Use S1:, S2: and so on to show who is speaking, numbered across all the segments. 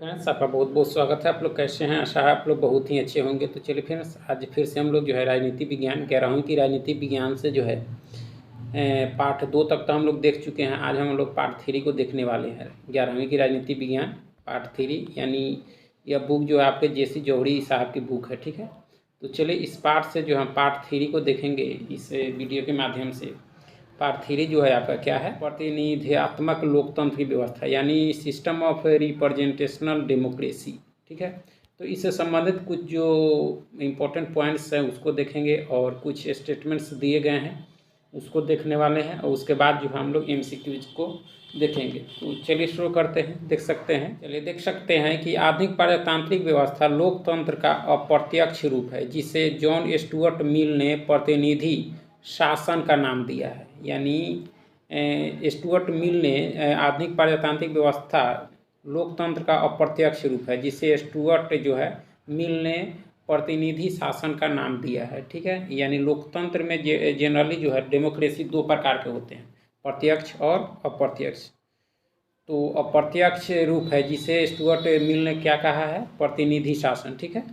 S1: Friends, आपका बहुत बहुत स्वागत है। आप लोग कैसे हैं? आशा है आप लोग बहुत ही अच्छे होंगे। तो चलिए फ्रेंड्स, आज फिर से हम लोग जो है राजनीति विज्ञान 11वीं की राजनीति विज्ञान से जो है पार्ट 2 तक तो हम लोग देख चुके हैं। आज हम लोग पार्ट 3 को देखने वाले हैं। 11वीं की राजनीति विज्ञान पार्ट 3, यानी यह बुक जो है आपके जेसी जौहरी साहब की बुक है। ठीक है, तो चलिए इस पार्ट से जो हम पार्ट 3 को देखेंगे इस वीडियो के माध्यम से। पार्ट 3 जो है आपका क्या है? प्रतिनिधियात्मक लोकतंत्र की व्यवस्था, यानी सिस्टम ऑफ रिप्रेजेंटेशनल डेमोक्रेसी। ठीक है, तो इससे संबंधित कुछ जो इम्पोर्टेंट पॉइंट्स हैं उसको देखेंगे और कुछ स्टेटमेंट्स दिए गए हैं उसको देखने वाले हैं, और उसके बाद जो हम लोग एमसीक्यूज को देखेंगे। तो चलिए शुरू करते हैं। देख सकते हैं कि आधुनिक प्रजातांत्रिक व्यवस्था लोकतंत्र का अप्रत्यक्ष रूप है, जिसे जॉन स्टुअर्ट मिल ने प्रतिनिधि शासन का नाम दिया है। यानी स्टुअर्ट मिल ने आधुनिक प्रजातांत्रिक व्यवस्था लोकतंत्र का अप्रत्यक्ष रूप है, जिसे स्टुअर्ट जो है मिल ने प्रतिनिधि शासन का नाम दिया है। ठीक है, यानी लोकतंत्र में जनरली जो है डेमोक्रेसी 2 प्रकार के होते हैं, प्रत्यक्ष और अप्रत्यक्ष। तो अप्रत्यक्ष रूप है जिसे स्टुअर्ट मिल ने क्या कहा है? प्रतिनिधि शासन। ठीक है,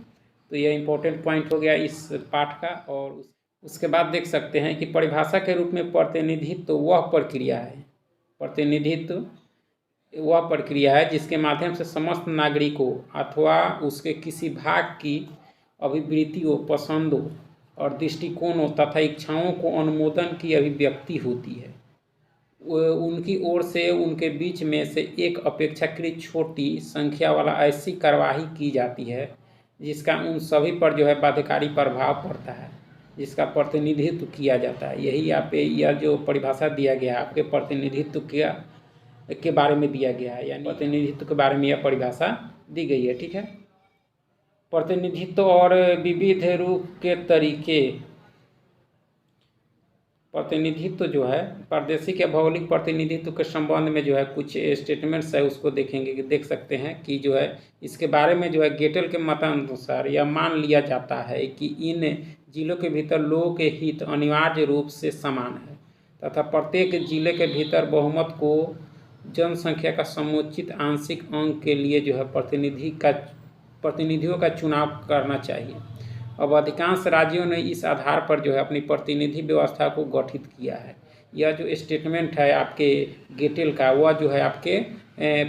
S1: तो यह इम्पोर्टेंट पॉइंट हो गया इस पाठ का। और उसके बाद देख सकते हैं कि परिभाषा के रूप में प्रतिनिधित्व वह प्रक्रिया है, वह प्रक्रिया है जिसके माध्यम से समस्त नागरिकों अथवा उसके किसी भाग की अभिवृत्तियों, पसंदों और दृष्टिकोणों तथा इच्छाओं को अनुमोदन की अभिव्यक्ति होती है। उनकी ओर से उनके बीच में से एक अपेक्षाकृत छोटी संख्या वाला ऐसी कार्यवाही की जाती है जिसका उन सभी पर जो है बाध्यकारी प्रभाव पड़ता है, जिसका प्रतिनिधित्व किया जाता है। यही आप यह जो परिभाषा दिया गया आपके प्रतिनिधित्व के बारे में दिया गया है, यानी प्रतिनिधित्व के बारे में यह परिभाषा दी गई है। ठीक है, प्रतिनिधित्व और विविध रूप के तरीके। प्रतिनिधित्व जो है प्रादेशिक या भौगोलिक प्रतिनिधित्व के संबंध में जो है कुछ स्टेटमेंट्स है उसको देखेंगे कि देख सकते हैं कि जो है इसके बारे में जो है गेटल के मतानुसार यह मान लिया जाता है कि इन जिलों के भीतर लोगों के हित अनिवार्य रूप से समान है तथा प्रत्येक जिले के भीतर बहुमत को जनसंख्या का समुचित आंशिक अंक के लिए जो है प्रतिनिधियों का चुनाव करना चाहिए। अब अधिकांश राज्यों ने इस आधार पर जो है अपनी प्रतिनिधि व्यवस्था को गठित किया है। यह जो स्टेटमेंट है आपके गेटेल का, वह जो है आपके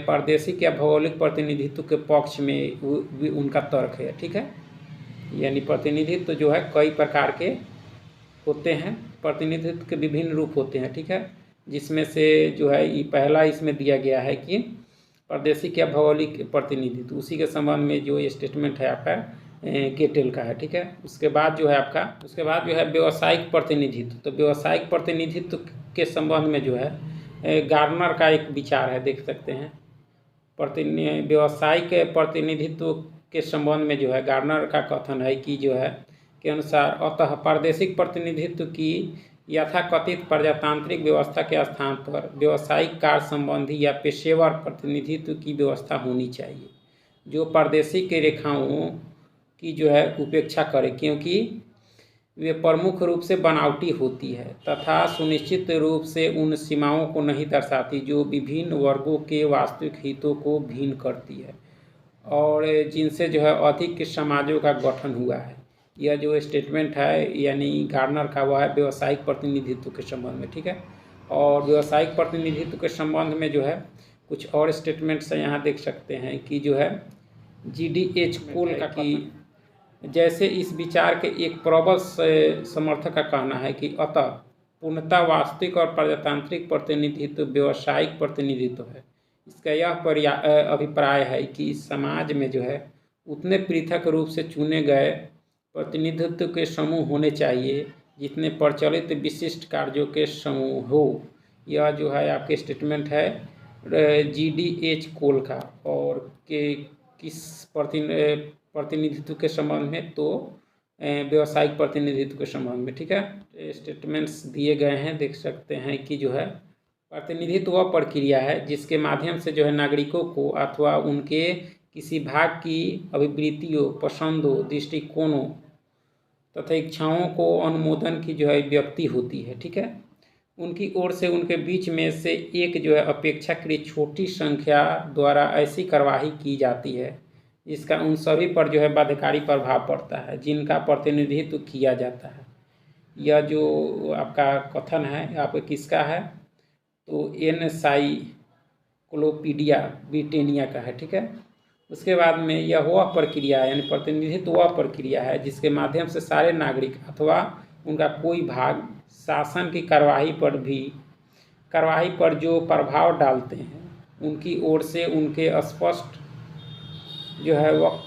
S1: प्रादेशिक या भौगोलिक प्रतिनिधित्व के पक्ष में उनका तर्क है। ठीक है, यानी प्रतिनिधित्व जो है कई प्रकार के होते हैं, प्रतिनिधित्व के विभिन्न रूप होते हैं। ठीक है, जिसमें से जो है ये पहला इसमें दिया गया है कि प्रादेशिक या भौगोलिक प्रतिनिधित्व, उसी के संबंध में जो स्टेटमेंट है आपका गेटेल का है। ठीक है, उसके बाद जो है व्यावसायिक प्रतिनिधित्व। तो व्यावसायिक प्रतिनिधित्व के संबंध में जो है गार्नर का एक विचार है, देख सकते हैं। व्यावसायिक प्रतिनिधित्व के संबंध में जो है गार्नर का कथन है कि जो है के अनुसार अतः प्रादेशिक प्रतिनिधित्व की यथाकथित प्रजातांत्रिक व्यवस्था के स्थान पर व्यावसायिक कार्य संबंधी या पेशेवर प्रतिनिधित्व की व्यवस्था होनी चाहिए, जो प्रादेशिक रेखाओं की जो है उपेक्षा करे, क्योंकि वे प्रमुख रूप से बनावटी होती है तथा सुनिश्चित रूप से उन सीमाओं को नहीं दर्शाती जो विभिन्न वर्गों के वास्तविक हितों को भिन्न करती है और जिनसे जो है अधिक समाजों का गठन हुआ है। यह जो स्टेटमेंट है यानी गार्नर का, वह है व्यावसायिक प्रतिनिधित्व के संबंध में। ठीक है, और व्यावसायिक प्रतिनिधित्व के संबंध में जो है कुछ और स्टेटमेंट्स यहाँ देख सकते हैं कि जो है GDH कोल का कि जैसे इस विचार के एक प्रबल समर्थक का कहना है कि अतः पूर्णतः वास्तविक और प्रजातांत्रिक प्रतिनिधित्व व्यावसायिक प्रतिनिधित्व है। इसका यह अभिप्राय है कि समाज में जो है उतने पृथक रूप से चुने गए प्रतिनिधित्व के समूह होने चाहिए जितने प्रचलित विशिष्ट कार्यों के समूह हो। यह जो है आपके स्टेटमेंट है GDH कोल का, और के किस प्रतिनिधित्व के संबंध में? तो व्यावसायिक प्रतिनिधित्व के संबंध में। ठीक है, स्टेटमेंट्स दिए गए हैं, देख सकते हैं कि जो है प्रतिनिधित्व वह प्रक्रिया है जिसके माध्यम से जो है नागरिकों को अथवा उनके किसी भाग की अभिवृत्तियों, पसंदों, दृष्टिकोणों तथा इच्छाओं को अनुमोदन की जो है व्यक्ति होती है। ठीक है, उनकी ओर से उनके बीच में से एक जो है अपेक्षाकृत छोटी संख्या द्वारा ऐसी कार्यवाही की जाती है जिसका उन सभी पर जो है बाध्यकारी प्रभाव पड़ता है जिनका प्रतिनिधित्व किया जाता है। यह जो आपका कथन है आपका किसका है, तो एनसाइक्लोपीडिया ब्रिटानिया का है, ठीक है। उसके बाद में यह वह प्रक्रिया है, यानी प्रतिनिधित्व वह प्रक्रिया है जिसके माध्यम से सारे नागरिक अथवा उनका कोई भाग शासन की कार्यवाही पर जो प्रभाव डालते हैं उनकी ओर से उनके स्पष्ट जो है वह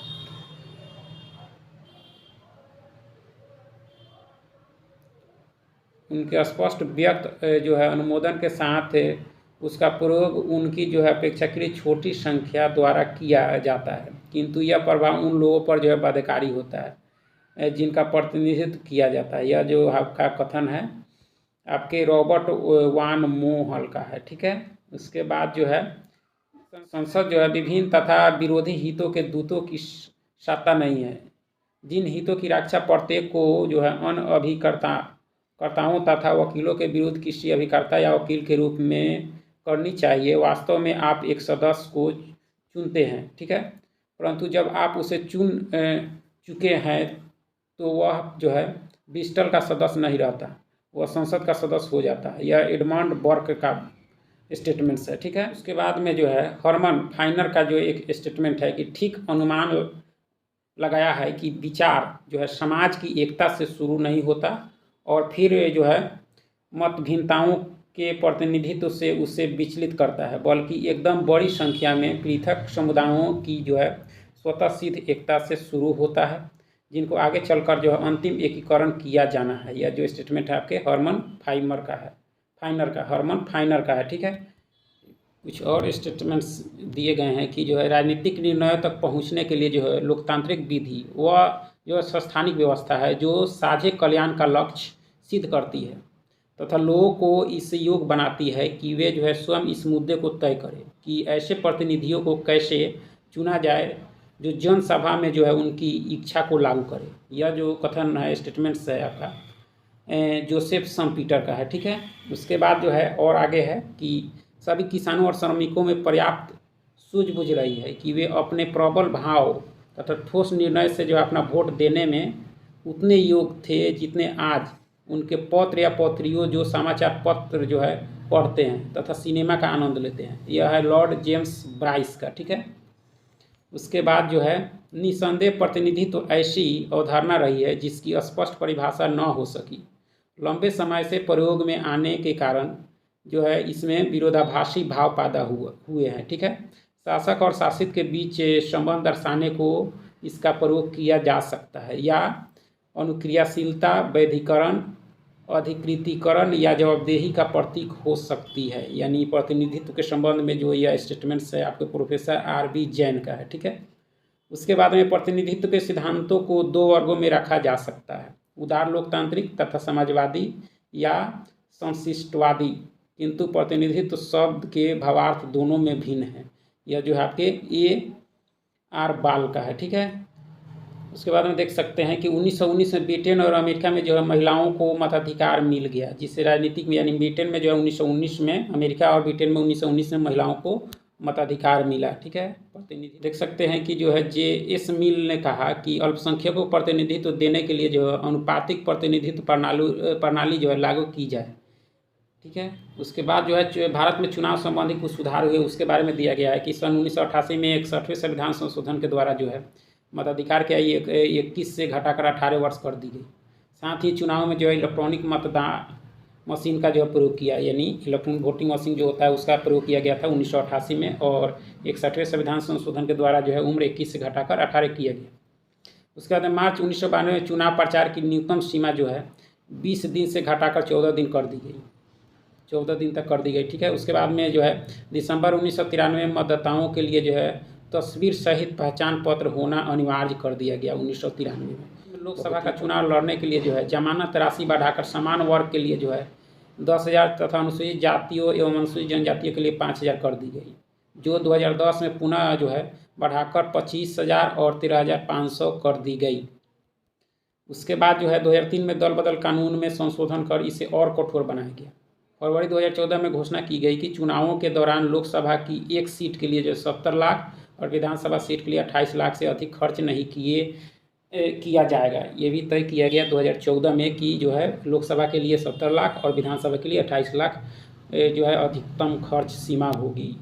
S1: उनके स्पष्ट व्यक्त जो है अनुमोदन के साथ उसका प्रयोग उनकी जो है अपेक्षाकृत छोटी संख्या द्वारा किया जाता है, किंतु यह प्रभाव उन लोगों पर जो है बाध्यकारी होता है जिनका प्रतिनिधित्व किया जाता है। यह जो आपका कथन है आपके रॉबर्ट वान मोहल का है, ठीक है। उसके बाद जो है संसद जो है विभिन्न तथा विरोधी हितों के दूतों की सत्ता नहीं है। जिन हितों की रक्षा प्रत्येक को जो है अन्य अभिकर्ताओं तथा वकीलों के विरुद्ध किसी अभिकर्ता या वकील के रूप में करनी चाहिए, वास्तव में आप एक सदस्य को चुनते हैं, ठीक है। परंतु जब आप उसे चुन चुके हैं तो वह जो है ब्रिस्टल का सदस्य नहीं रहता, वह संसद का सदस्य हो जाता है। यह एडमंड बर्क का स्टेटमेंट्स है, ठीक है। उसके बाद में जो है हर्मन फाइनर का जो एक स्टेटमेंट है कि ठीक अनुमान लगाया है कि विचार जो है समाज की एकता से शुरू नहीं होता और फिर जो है मत भिन्नताओं के प्रतिनिधित्व से उसे विचलित करता है, बल्कि एकदम बड़ी संख्या में पृथक समुदायों की जो है स्वतः सिद्ध एकता से शुरू होता है जिनको आगे चलकर जो है अंतिम एकीकरण किया जाना है। यह जो स्टेटमेंट है आपके हर्मन फाइनर का है, ठीक है। कुछ और स्टेटमेंट्स दिए गए हैं कि जो है राजनीतिक निर्णयों तक पहुंचने के लिए जो है लोकतांत्रिक विधि वह जो संस्थानिक व्यवस्था है जो साझे कल्याण का लक्ष्य सिद्ध करती है तथा लोगों को इस योग बनाती है कि वे जो है स्वयं इस मुद्दे को तय करें कि ऐसे प्रतिनिधियों को कैसे चुना जाए जो जनसभा में जो है उनकी इच्छा को लागू करे। यह जो कथन है स्टेटमेंट्स है आपका जोसेफ सम्पीटर का है, ठीक है। उसके बाद जो है और आगे है कि सभी किसानों और श्रमिकों में पर्याप्त सूझबूझ रही है कि वे अपने प्रबल भाव तथा ठोस निर्णय से जो अपना वोट देने में उतने योग्य थे जितने आज उनके पौत्र या पौत्रियों जो समाचार पत्र जो है पढ़ते हैं तथा सिनेमा का आनंद लेते हैं। यह है लॉर्ड जेम्स ब्राइस का, ठीक है। उसके बाद जो है निसंदेह प्रतिनिधित्व तो ऐसी अवधारणा रही है जिसकी स्पष्ट परिभाषा न हो सकी। लंबे समय से प्रयोग में आने के कारण जो है इसमें विरोधाभासी भाव पैदा हुए हैं, ठीक है। शासक और शासित के बीच संबंध दर्शाने को इसका प्रयोग किया जा सकता है या अनुक्रियाशीलता, वैधीकरण, अधिकृतीकरण या जवाबदेही का प्रतीक हो सकती है। यानी प्रतिनिधित्व के संबंध में जो यह स्टेटमेंट्स है आपके प्रोफेसर आर.बी. जैन का है, ठीक है। उसके बाद में प्रतिनिधित्व के सिद्धांतों को दो वर्गों में रखा जा सकता है, उदार लोकतांत्रिक तथा समाजवादी या संशिष्टवादी, किंतु प्रतिनिधित्व शब्द के भावार्थ दोनों में भिन्न है। यह जो है आपके A.R. बाल का है, ठीक है। उसके बाद में देख सकते हैं कि 1919 में ब्रिटेन और अमेरिका में जो है महिलाओं को मताधिकार मिल गया, जिससे राजनीतिक में यानी ब्रिटेन में जो है 1919 में, अमेरिका और ब्रिटेन में 1919 में महिलाओं को मताधिकार मिला, ठीक है। प्रतिनिधि देख सकते हैं कि जो है J.S. मिल ने कहा कि अल्पसंख्यकों को प्रतिनिधित्व देने के लिए जो है अनुपातिक प्रतिनिधित्व प्रणाली जो है लागू की जाए, ठीक है। उसके बाद जो है भारत में चुनाव संबंधी कुछ सुधार हुए उसके बारे में दिया गया है कि सन 1988 में 61वें संविधान संशोधन के द्वारा जो है मताधिकार की आयु 21 से घटाकर 18 वर्ष कर दी गई। साथ ही चुनाव में जो है इलेक्ट्रॉनिक मतदान मशीन का जो है प्रयोग किया, यानी इलेक्ट्रॉनिक वोटिंग मशीन जो होता है उसका प्रयोग किया गया था 1988 में, और 61वें संविधान संशोधन के द्वारा जो है उम्र 21 से घटाकर 18 किया गया। उसके बाद मार्च 1992 में चुनाव प्रचार की न्यूनतम सीमा जो है 20 दिन से घटाकर 14 दिन कर दी गई, 14 दिन तक कर दी गई, ठीक है। उसके बाद में जो है दिसंबर 1993 में मतदाताओं के लिए जो है तस्वीर सहित पहचान पत्र होना अनिवार्य कर दिया गया 1993 में। लोकसभा का चुनाव लड़ने के लिए जो है जमानत राशि बढ़ाकर समान वर्ग के लिए जो है 10,000 तथा अनुसूचित जातियों एवं अनुसूचित जनजातियों के लिए 5,000 कर दी गई, जो 2010 में पुनः जो है बढ़ाकर 25,000 और 13,500 कर दी गई। उसके बाद जो है 2003 में दल बदल कानून में संशोधन कर इसे और कठोर बनाया गया। फरवरी 2014 में घोषणा की गई कि चुनावों के दौरान लोकसभा की एक सीट के लिए जो 70 लाख और विधानसभा सीट के लिए 28 लाख से अधिक खर्च नहीं किया जाएगा। ये भी तय किया गया 2014 में कि जो है लोकसभा के लिए 70 लाख और विधानसभा के लिए 28 लाख जो है अधिकतम खर्च सीमा होगी।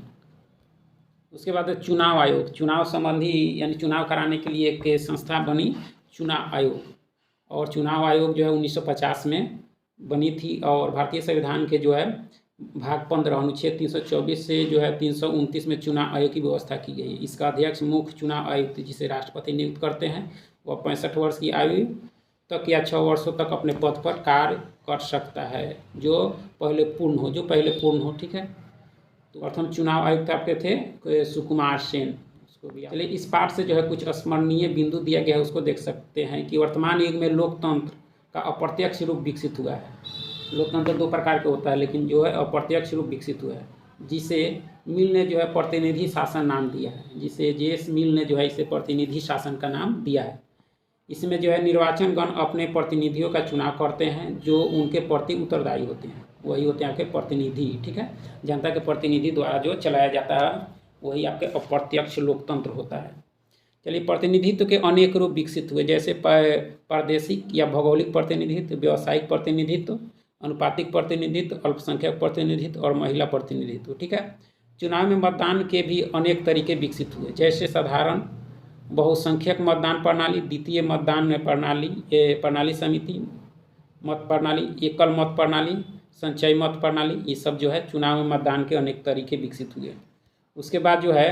S1: उसके बाद चुनाव आयोग, चुनाव संबंधी यानी चुनाव कराने के लिए एक संस्था बनी चुनाव आयोग, और चुनाव आयोग जो है 1950 में बनी थी और भारतीय संविधान के जो है भाग 15 अनुच्छेद 324 से जो है 329 में चुनाव आयोग की व्यवस्था की गई है। इसका अध्यक्ष मुख्य चुनाव आयुक्त जिसे राष्ट्रपति नियुक्त करते हैं वह 65 वर्ष की आयु तक या 6 वर्षों तक अपने पद पर कार्य कर सकता है, जो पहले पूर्ण हो। ठीक है, तो प्रथम चुनाव आयुक्त आपके थे सुकुमार सेन। उसको भी चलिए इस पाठ से जो है कुछ स्मरणीय बिंदु दिया गया है, उसको देख सकते हैं कि वर्तमान युग में लोकतंत्र का अप्रत्यक्ष रूप विकसित हुआ है। लोकतंत्र 2 प्रकार के होता है, लेकिन जो है अप्रत्यक्ष रूप विकसित हुआ है, जिसे मिल ने जो है प्रतिनिधि शासन नाम दिया है, जिसे जेएस मिल ने जो है इसे प्रतिनिधि शासन का नाम दिया है। इसमें जो है निर्वाचन गण अपने प्रतिनिधियों का चुनाव करते हैं जो उनके प्रति उत्तरदायी होते हैं, वही होते हैं आपके प्रतिनिधि। ठीक है, जनता के प्रतिनिधि द्वारा जो चलाया जाता है वही आपके अप्रत्यक्ष लोकतंत्र होता है। चलिए प्रतिनिधित्व के अनेक रूप विकसित हुए, जैसे प्रादेशिक या भौगोलिक प्रतिनिधित्व, व्यावसायिक प्रतिनिधित्व, अनुपातिक प्रतिनिधित्व, अल्पसंख्यक प्रतिनिधित्व और महिला प्रतिनिधित्व। ठीक है, चुनाव में मतदान के भी अनेक तरीके विकसित हुए, जैसे साधारण बहुसंख्यक मतदान प्रणाली, द्वितीय मतदान प्रणाली समिति मत प्रणाली, एकल मत प्रणाली, संचय मत प्रणाली, ये सब जो है चुनाव में मतदान के अनेक तरीके विकसित हुए। उसके बाद जो है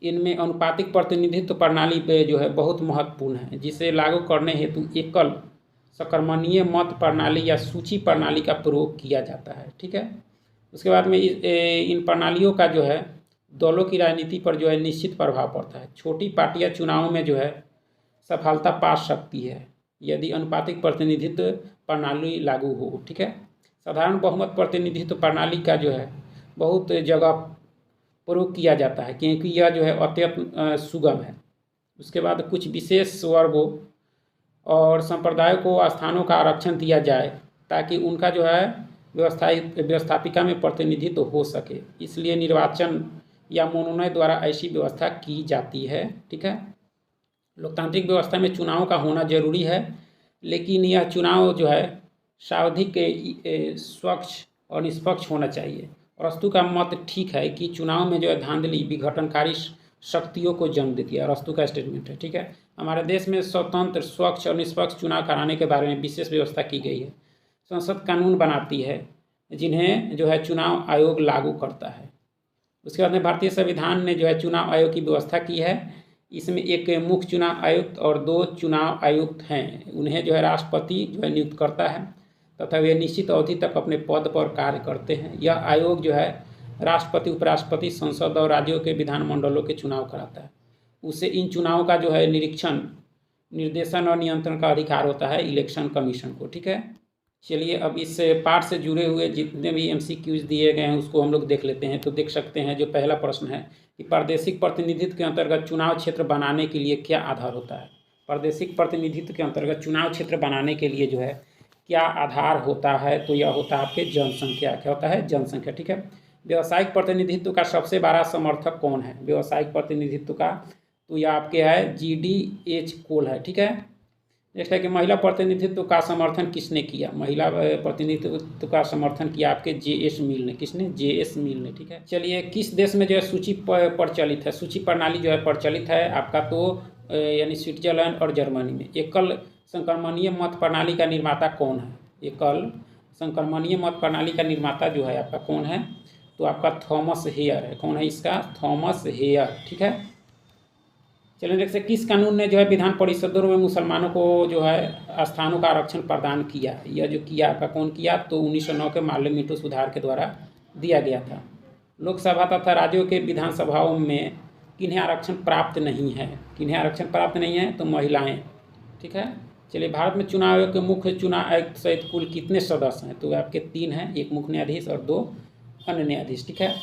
S1: इनमें अनुपातिक प्रतिनिधित्व प्रणाली पे जो है बहुत महत्वपूर्ण है, जिसे लागू करने हेतु एकल सकर्मणीय मत प्रणाली या सूची प्रणाली का प्रयोग किया जाता है। ठीक है, उसके बाद में इन प्रणालियों का जो है दलों की राजनीति पर जो है निश्चित प्रभाव पड़ता है। छोटी पार्टियां चुनाव में जो है सफलता पा सकती है यदि अनुपातिक प्रतिनिधित्व प्रणाली लागू हो। ठीक है, साधारण बहुमत प्रतिनिधित्व प्रणाली का जो है बहुत जगह प्रयोग किया जाता है क्योंकि यह जो है अत्यंत सुगम है। उसके बाद कुछ विशेष वर्गों और संप्रदायों को स्थानों का आरक्षण दिया जाए ताकि उनका जो है व्यवस्थापिका में प्रतिनिधित्व हो सके, इसलिए निर्वाचन या मनोनयन द्वारा ऐसी व्यवस्था की जाती है। ठीक है, लोकतांत्रिक व्यवस्था में चुनाव का होना जरूरी है, लेकिन यह चुनाव जो है सावधिक स्वच्छ और निष्पक्ष होना चाहिए। अरस्तु का मत ठीक है कि चुनाव में जो है धांधली विघटनकारी शक्तियों को जन्म देती है, अरस्तु का स्टेटमेंट है। ठीक है, हमारे देश में स्वतंत्र स्वच्छ और निष्पक्ष चुनाव कराने के बारे में विशेष व्यवस्था की गई है। संसद कानून बनाती है जिन्हें जो है चुनाव आयोग लागू करता है। उसके बाद में भारतीय संविधान ने जो है चुनाव आयोग की व्यवस्था की है। इसमें एक मुख्य चुनाव आयुक्त और 2 चुनाव आयुक्त हैं, उन्हें जो है राष्ट्रपति जो है नियुक्त करता है तथा वे निश्चित अवधि तक अपने पद पर कार्य करते हैं। यह आयोग जो है राष्ट्रपति, उपराष्ट्रपति, संसद और राज्यों के विधानमंडलों के चुनाव कराता है। उसे इन चुनावों का जो है निरीक्षण, निर्देशन और नियंत्रण का अधिकार होता है इलेक्शन कमीशन को। ठीक है, चलिए अब इस पाठ से जुड़े हुए जितने भी MCQs दिए गए हैं उसको हम लोग देख लेते हैं। तो देख सकते हैं जो पहला प्रश्न है कि प्रादेशिक प्रतिनिधित्व के अंतर्गत चुनाव क्षेत्र बनाने के लिए क्या आधार होता है। प्रादेशिक प्रतिनिधित्व के अंतर्गत चुनाव क्षेत्र बनाने के लिए जो है क्या आधार होता है, तो यह होता है आपके जनसंख्या। क्या होता है? जनसंख्या। ठीक है, व्यावसायिक प्रतिनिधित्व का सबसे बड़ा समर्थक कौन है? व्यावसायिक प्रतिनिधित्व का तो यह आपके है GDH कोल है। ठीक है, नेक्स्ट है कि महिला प्रतिनिधित्व का समर्थन किसने किया? महिला प्रतिनिधित्व का समर्थन किया आपके JS मिल ने। किसने? JS मिल ने। ठीक है, चलिए किस देश में जो है सूची प्रचलित है, सूची प्रणाली जो है प्रचलित है आपका तो यानी स्विट्जरलैंड और जर्मनी में। एकल संक्रमणीय मत प्रणाली का निर्माता कौन है? एकल संक्रमणीय मत प्रणाली का निर्माता जो है आपका कौन है? तो आपका थॉमस हेयर है। कौन है इसका? Thomas here. ठीक है, चलिए देखते किस कानून ने जो है विधान परिषदों में मुसलमानों को जो है स्थानों का आरक्षण प्रदान किया? यह जो किया आपका कौन किया? तो 1909 के मार्लिन सुधार के द्वारा दिया गया था। लोकसभा तथा राज्यों के विधानसभाओं में किन्हें आरक्षण प्राप्त नहीं है? किन्हें आरक्षण प्राप्त नहीं है? तो महिलाएं। ठीक है, चलिए भारत में चुनाव आयोग के मुख्य चुनाव आयुक्त सहित कुल कितने सदस्य हैं? तो आपके 3 हैं, एक मुख्य न्यायाधीश और 2 अन्य न्यायाधीश। ठीक है,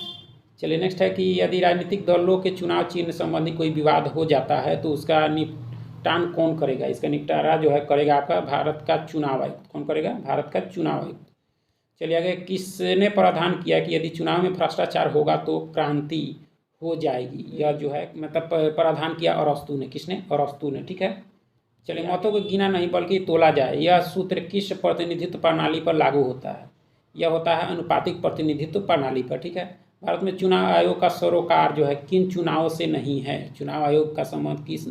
S1: चलिए नेक्स्ट है कि यदि राजनीतिक दलों के चुनाव चिन्ह संबंधी कोई विवाद हो जाता है तो उसका निपटान कौन करेगा? इसका निपटारा जो है करेगा आपका भारत का चुनाव आयुक्त। कौन करेगा? भारत का चुनाव आयुक्त। चलिए आगे, किसने प्रावधान किया कि यदि चुनाव में भ्रष्टाचार होगा तो क्रांति हो जाएगी? यह जो है मतलब प्रावधान किया अरस्तू ने। किसने? अरस्तू ने। ठीक है, चलिए मतों को गिना नहीं बल्कि तोला जाए, यह सूत्र किस प्रतिनिधित्व प्रणाली पर लागू होता है? यह होता है अनुपातिक प्रतिनिधित्व प्रणाली पर। ठीक है, भारत में चुनाव आयोग का सरोकार जो है किन चुनावों से नहीं है? चुनाव आयोग का संबंध किस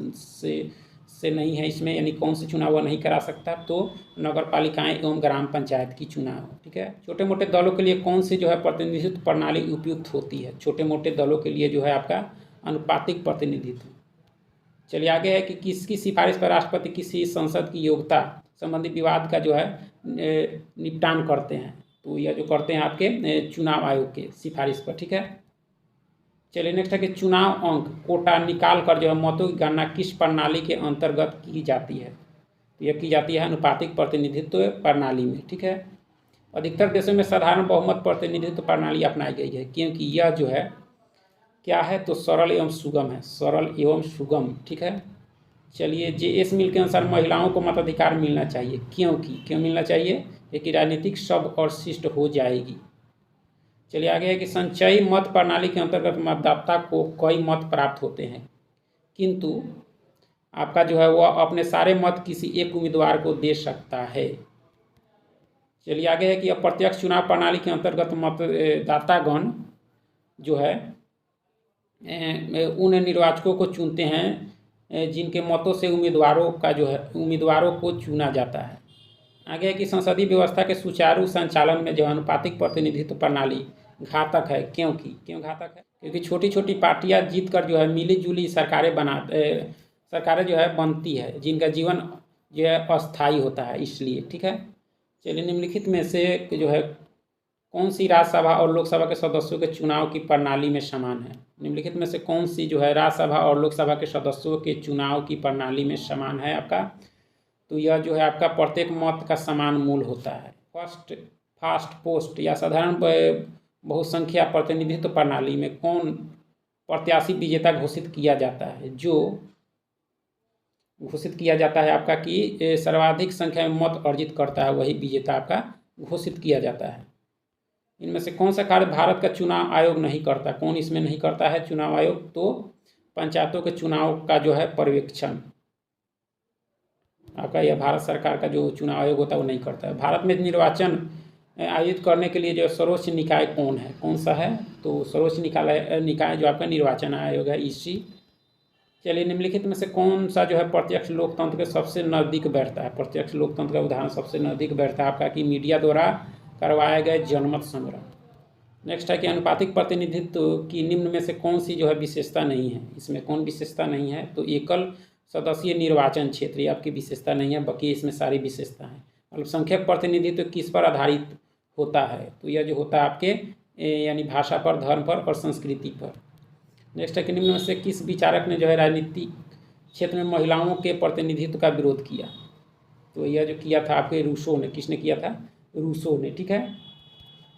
S1: से नहीं है इसमें, यानी कौन से चुनाव वह नहीं करा सकता? तो नगर पालिकाएँ एवं ग्राम पंचायत की चुनाव। ठीक है, छोटे मोटे दलों के लिए कौन सी जो है प्रतिनिधित्व प्रणाली उपयुक्त होती है? छोटे मोटे दलों के लिए जो है आपका अनुपातिक प्रतिनिधित्व। चलिए आगे है कि किसकी सिफारिश पर राष्ट्रपति किसी संसद की योग्यता संबंधी विवाद का जो है निपटान करते हैं? तो यह जो करते हैं आपके चुनाव आयोग के सिफारिश पर। ठीक है, चलिए नेक्स्ट है कि चुनाव अंक कोटा निकाल कर जो है मतों की गणना किस प्रणाली के अंतर्गत की जाती है? तो यह की जाती है अनुपातिक प्रतिनिधित्व प्रणाली में। ठीक है, अधिकतर देशों में साधारण बहुमत प्रतिनिधित्व प्रणाली अपनाई गई है क्योंकि यह जो है क्या है? तो सरल एवं सुगम है। सरल एवं सुगम। ठीक है, चलिए JS मिल के अनुसार महिलाओं को मताधिकार मिलना चाहिए क्यों मिलना चाहिए? कि राजनीतिक सब और शिष्ट हो जाएगी। चलिए आगे है कि संचयी मत प्रणाली के अंतर्गत मतदाता को कई मत प्राप्त होते हैं किंतु आपका जो है वह अपने सारे मत किसी एक उम्मीदवार को दे सकता है। चलिए आगे है कि अप्रत्यक्ष चुनाव प्रणाली के अंतर्गत मतदातागण जो है उन निर्वाचकों को चुनते हैं जिनके मतों से उम्मीदवारों को चुना जाता है। आगे है कि संसदीय व्यवस्था के सुचारू संचालन में जो अनुपातिक प्रतिनिधित्व प्रणाली घातक है क्यों घातक है? क्योंकि छोटी छोटी पार्टियां जीत कर जो है मिली जुली सरकारें जो है बनती है जिनका जीवन जो है अस्थायी होता है, इसलिए। ठीक है, चलिए निम्नलिखित में से जो है कौन सी राज्यसभा और लोकसभा के सदस्यों के चुनाव की प्रणाली में समान है? निम्नलिखित में से कौन सी जो है राज्यसभा और लोकसभा के सदस्यों के चुनाव की प्रणाली में समान है आपका? तो यह जो है आपका प्रत्येक मत का समान मूल होता है। फास्ट पोस्ट या साधारण बहुसंख्या प्रतिनिधित्व प्रणाली में कौन प्रत्याशी विजेता घोषित किया जाता है? जो घोषित किया जाता है आपका कि सर्वाधिक संख्या में मत अर्जित करता है वही विजेता आपका घोषित किया जाता है। इनमें से कौन सा कार्य भारत का चुनाव आयोग नहीं करता? कौन इसमें नहीं करता है चुनाव आयोग? तो पंचायतों के चुनाव का जो है पर्यवेक्षण आपका यह भारत सरकार का जो चुनाव आयोग होता है वो नहीं करता है। भारत में निर्वाचन आयोजित करने के लिए जो सर्वोच्च निकाय कौन सा है? तो सर्वोच्च निकाय जो आपका निर्वाचन आयोग है, इसी। चलिए निम्नलिखित में से कौन सा जो है प्रत्यक्ष लोकतंत्र के सबसे नज़दीक बैठता है? प्रत्यक्ष लोकतंत्र का उदाहरण सबसे नज़दीक बैठता है आपका कि मीडिया द्वारा करवाए गए जनमत संग्रह। नेक्स्ट है कि अनुपातिक प्रतिनिधित्व की निम्न में से कौन सी जो है विशेषता नहीं है? इसमें कौन विशेषता नहीं है? तो एकल सदस्यीय निर्वाचन क्षेत्र ये आपकी विशेषता नहीं है, बाकी इसमें सारी विशेषता है। अल्पसंख्यक प्रतिनिधित्व किस पर आधारित होता है? तो यह जो होता है आपके यानी भाषा पर, धर्म पर और संस्कृति पर। नेक्स्ट है कि निम्न में से किस विचारक ने जो है राजनीतिक क्षेत्र में महिलाओं के प्रतिनिधित्व का विरोध किया? तो यह जो किया था आपके रूसो ने। किसने किया था? रूसो ने। ठीक है,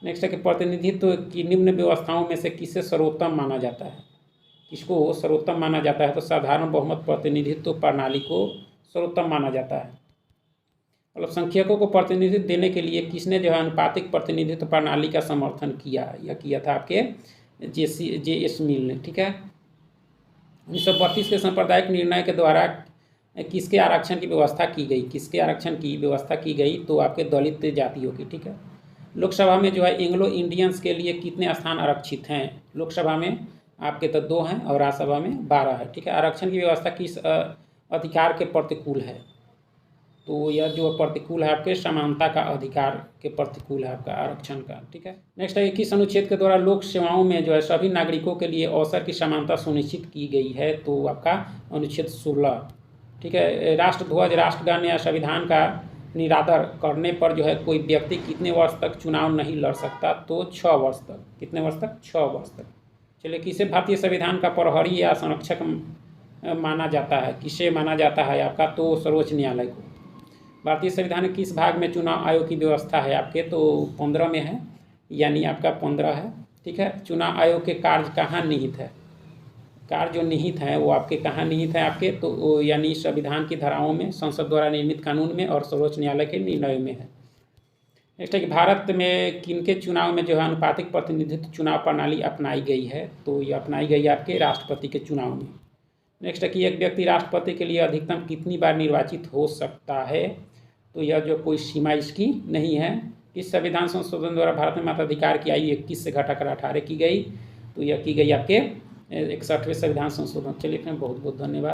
S1: नेक्स्ट है कि प्रतिनिधित्व की निम्न व्यवस्थाओं में से किसे सर्वोत्तम माना जाता है? किसको सर्वोत्तम माना जाता है? तो साधारण बहुमत प्रतिनिधित्व प्रणाली को सर्वोत्तम माना जाता है। अल्पसंख्यकों को प्रतिनिधित्व देने के लिए किसने जो है अनुपातिक प्रतिनिधित्व प्रणाली का समर्थन किया? यह किया था आपके JS मिल ने। ठीक है, 1932 के सांप्रदायिक निर्णय के द्वारा किसके आरक्षण की व्यवस्था की गई? किसके आरक्षण की व्यवस्था की गई? तो आपके दलित जातियों की। ठीक है, लोकसभा में जो है एंग्लो इंडियंस के लिए कितने स्थान आरक्षित हैं? लोकसभा में आपके तो 2 हैं और राज्यसभा में 12 है। ठीक है, आरक्षण की व्यवस्था किस अधिकार के प्रतिकूल है? तो यह जो प्रतिकूल है आपके समानता का अधिकार के प्रतिकूल है आपका आरक्षण का। ठीक है, नेक्स्ट है किस अनुच्छेद के द्वारा लोक सेवाओं में जो है सभी नागरिकों के लिए अवसर की समानता सुनिश्चित की गई है? तो आपका अनुच्छेद 16। ठीक है, राष्ट्रध्वज, राष्ट्रगान या संविधान का निरादर करने पर जो है कोई व्यक्ति कितने वर्ष तक चुनाव नहीं लड़ सकता? तो 6 वर्ष तक। कितने वर्ष तक? 6 वर्ष तक। चलिए, किसे भारतीय संविधान का प्रहरी या संरक्षक माना जाता है? किसे माना जाता है आपका? तो सर्वोच्च न्यायालय को। भारतीय संविधान के किस भाग में चुनाव आयोग की व्यवस्था है आपके? तो 15 में है, यानी आपका 15 है। ठीक है, चुनाव आयोग के कार्य कहाँ निहित है? कार्य जो निहित है वो आपके कहाँ निहित है आपके? तो यानी संविधान की धाराओं में, संसद द्वारा निर्मित कानून में और सर्वोच्च न्यायालय के निर्णयों में है। नेक्स्ट है कि भारत में किनके चुनाव में जो है अनुपातिक प्रतिनिधित्व चुनाव प्रणाली अपनाई गई है, तो ये अपनाई गई है आपके राष्ट्रपति के चुनाव में। नेक्स्ट है कि एक व्यक्ति राष्ट्रपति के लिए अधिकतम कितनी बार निर्वाचित हो सकता है, तो यह जो कोई सीमा इसकी नहीं है। इस संविधान संशोधन द्वारा भारत में मताधिकार की आयु 21 से घटाकर 18 की गई, तो यह की गई आपके 61वें संविधान संशोधन। चलिए फिर बहुत बहुत धन्यवाद।